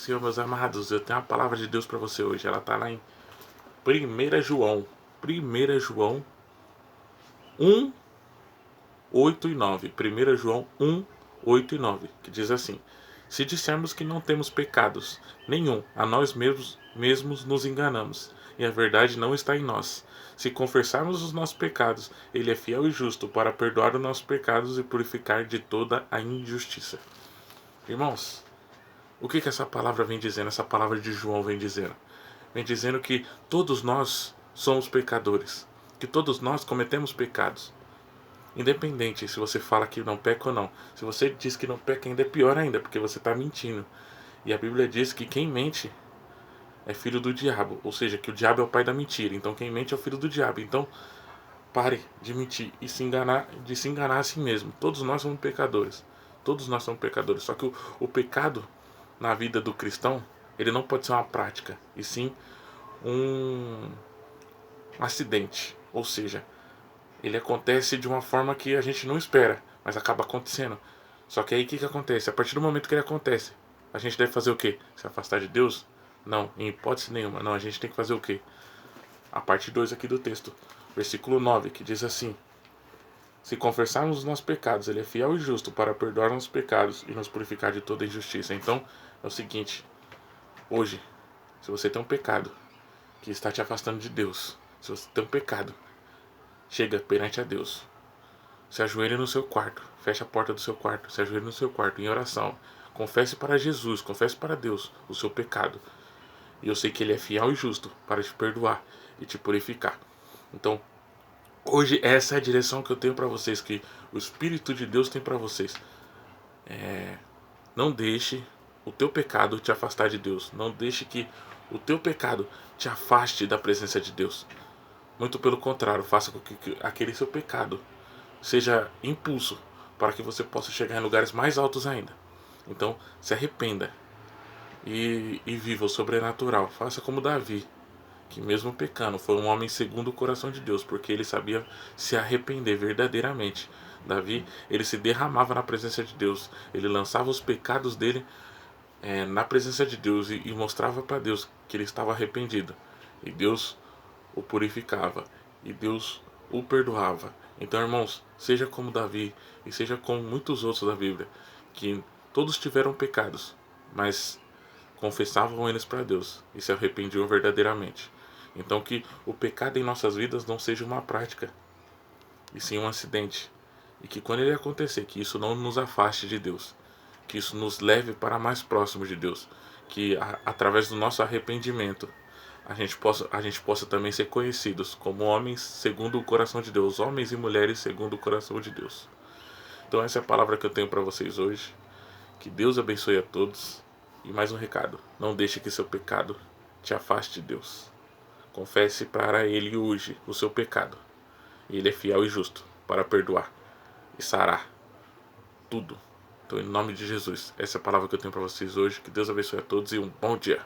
Senhor, meus amados. Eu tenho uma palavra de Deus para você hoje. Ela está lá em 1 João. 1 João 1, 8 e 9. 1 João 1, 8 e 9. Que diz assim: se dissermos que não temos pecados nenhum, a nós mesmos nos enganamos, e a verdade não está em nós. Se confessarmos os nossos pecados, Ele é fiel e justo para perdoar os nossos pecados e purificar de toda a injustiça. Irmãos, o que essa palavra vem dizendo? Essa palavra de João vem dizendo? Vem dizendo que todos nós somos pecadores, que todos nós cometemos pecados. Independente se você fala que não peca ou não. Se você diz que não peca, ainda é pior ainda, porque você está mentindo. E a Bíblia diz que quem mente é filho do diabo, ou seja, que o diabo é o pai da mentira. Então quem mente é o filho do diabo. Então pare de mentir e se enganar a si mesmo. Todos nós somos pecadores. Todos nós somos pecadores. Só que o pecado na vida do cristão, ele não pode ser uma prática, e sim um acidente. Ou seja, ele acontece de uma forma que a gente não espera, mas acaba acontecendo. Só que aí o que acontece? A partir do momento que ele acontece, a gente deve fazer o quê? Se afastar de Deus? Não, em hipótese nenhuma. Não, a gente tem que fazer o quê? A parte 2 aqui do texto, versículo 9, que diz assim: se confessarmos os nossos pecados, Ele é fiel e justo para perdoar nossos pecados e nos purificar de toda injustiça. Então, é o seguinte: hoje, se você tem um pecado que está te afastando de Deus, se você tem um pecado, chega perante a Deus. Se ajoelhe no seu quarto, feche a porta do seu quarto, se ajoelhe no seu quarto em oração. Confesse para Jesus, confesse para Deus o seu pecado. E eu sei que Ele é fiel e justo para te perdoar e te purificar. Então, hoje essa é a direção que eu tenho para vocês, que o Espírito de Deus tem para vocês. Não deixe o teu pecado te afastar de Deus. Não deixe que o teu pecado te afaste da presença de Deus. Muito pelo contrário, faça com que aquele seu pecado seja impulso para que você possa chegar em lugares mais altos ainda. Então, se arrependa e viva o sobrenatural. Faça como Davi, que mesmo pecando, foi um homem segundo o coração de Deus, porque ele sabia se arrepender verdadeiramente. Davi, ele se derramava na presença de Deus, ele lançava os pecados dele na presença de Deus e mostrava para Deus que ele estava arrependido. E Deus o purificava, e Deus o perdoava. Então, irmãos, seja como Davi e seja como muitos outros da Bíblia, que todos tiveram pecados, mas confessavam eles para Deus e se arrependiam verdadeiramente. Então, que o pecado em nossas vidas não seja uma prática, e sim um acidente. E que quando ele acontecer, que isso não nos afaste de Deus, que isso nos leve para mais próximo de Deus, que através do nosso arrependimento a gente possa também ser conhecidos como homens segundo o coração de Deus, homens e mulheres segundo o coração de Deus. Então essa é a palavra que eu tenho para vocês hoje. Que Deus abençoe a todos. E mais um recado: não deixe que seu pecado te afaste de Deus. Confesse para Ele hoje o seu pecado. E Ele é fiel e justo para perdoar e sarar tudo. Então, em nome de Jesus, essa é a palavra que eu tenho para vocês hoje. Que Deus abençoe a todos e um bom dia.